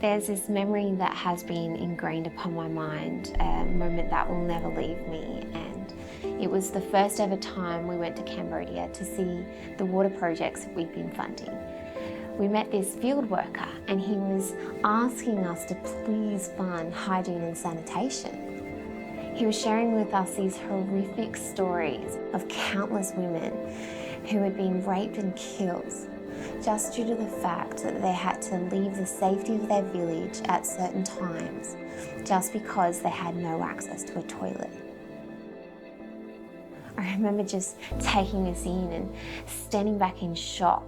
There's this memory that has been ingrained upon my mind, a moment that will never leave me, and it was the first ever time we went to Cambodia to see the water projects that we've been funding. We met this field worker and he was asking us to please fund hygiene and sanitation. He was sharing with us these horrific stories of countless women who had been raped and killed just due to the fact that they had to leave the safety of their village at certain times just because they had no access to a toilet. I remember just taking this in and standing back in shock,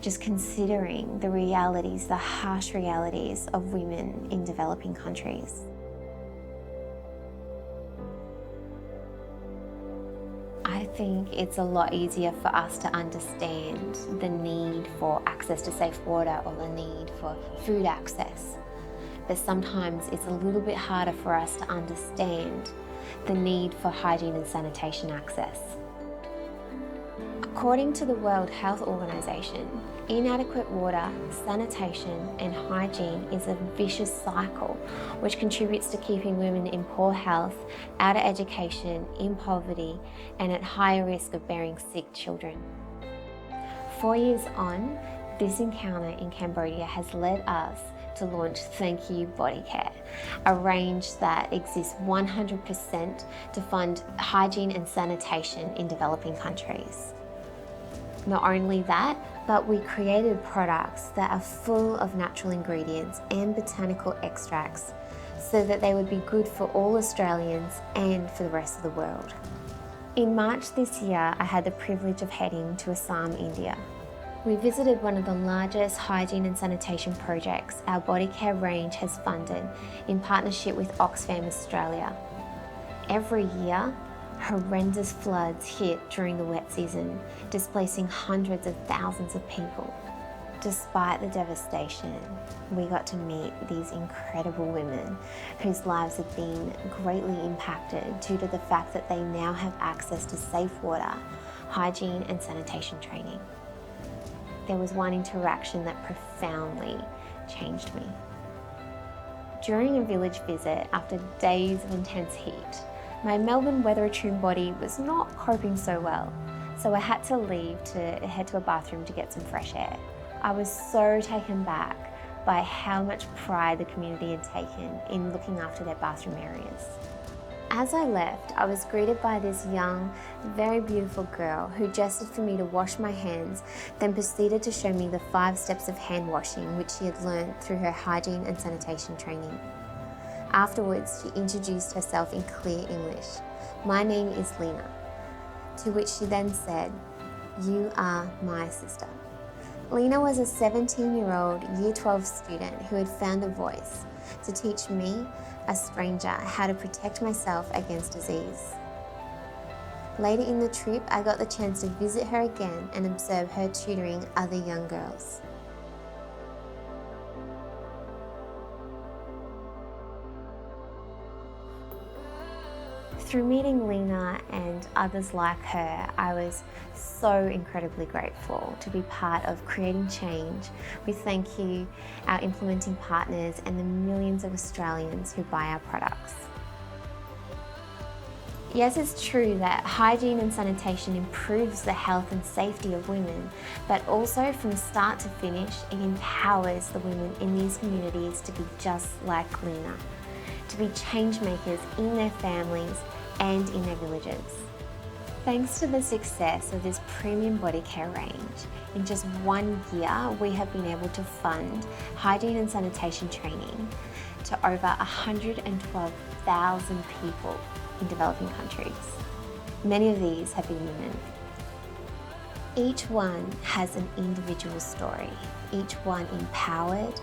just considering the realities, the harsh realities of women in developing countries. I think it's a lot easier for us to understand the need for access to safe water or the need for food access. But sometimes it's a little bit harder for us to understand the need for hygiene and sanitation access. According to the World Health Organization, inadequate water, sanitation and hygiene is a vicious cycle which contributes to keeping women in poor health, out of education, in poverty and at higher risk of bearing sick children. 4 years on, this encounter in Cambodia has led us to launch Thankyou Body Care, a range that exists 100% to fund hygiene and sanitation in developing countries. Not only that, but we created products that are full of natural ingredients and botanical extracts so that they would be good for all Australians and for the rest of the world. In March this year, I had the privilege of heading to Assam, India. We visited one of the largest hygiene and sanitation projects our body care range has funded in partnership with Oxfam Australia. Every year, horrendous floods hit during the wet season, displacing hundreds of thousands of people. Despite the devastation, we got to meet these incredible women whose lives have been greatly impacted due to the fact that they now have access to safe water, hygiene and sanitation training. There was one interaction that profoundly changed me. During a village visit, after days of intense heat, my Melbourne weather-attuned body was not coping so well, so I had to leave to head to a bathroom to get some fresh air. I was so taken back by how much pride the community had taken in looking after their bathroom areas. As I left, I was greeted by this young, very beautiful girl who gestured for me to wash my hands, then proceeded to show me the 5 steps of hand washing which she had learned through her hygiene and sanitation training. Afterwards, she introduced herself in clear English. "My name is Lena," to which she then said, "You are my sister." Lena was a 17-year-old Year 12 student who had found a voice to teach me, a stranger, how to protect myself against disease. Later in the trip, I got the chance to visit her again and observe her tutoring other young girls. Through meeting Lena and others like her, I was so incredibly grateful to be part of creating change with Thankyou, our implementing partners and the millions of Australians who buy our products. Yes, it's true that hygiene and sanitation improves the health and safety of women, but also from start to finish, it empowers the women in these communities to be just like Lena, to be change makers in their families and in their villages. Thanks to the success of this premium body care range, in just 1 year we have been able to fund hygiene and sanitation training to over 112,000 people in developing countries. Many of these have been women. Each one has an individual story, each one empowered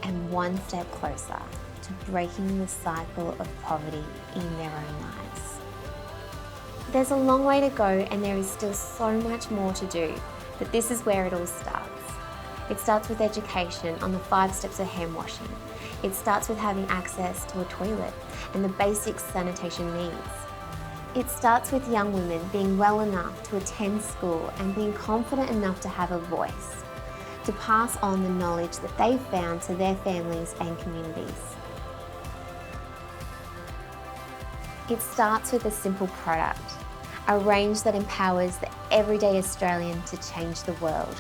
and one step closer to breaking the cycle of poverty in their own lives. There's a long way to go and there is still so much more to do, but this is where it all starts. It starts with education on the 5 steps of hand washing. It starts with having access to a toilet and the basic sanitation needs. It starts with young women being well enough to attend school and being confident enough to have a voice. to pass on the knowledge that they've found to their families and communities. It starts with a simple product, a range that empowers the everyday Australian to change the world.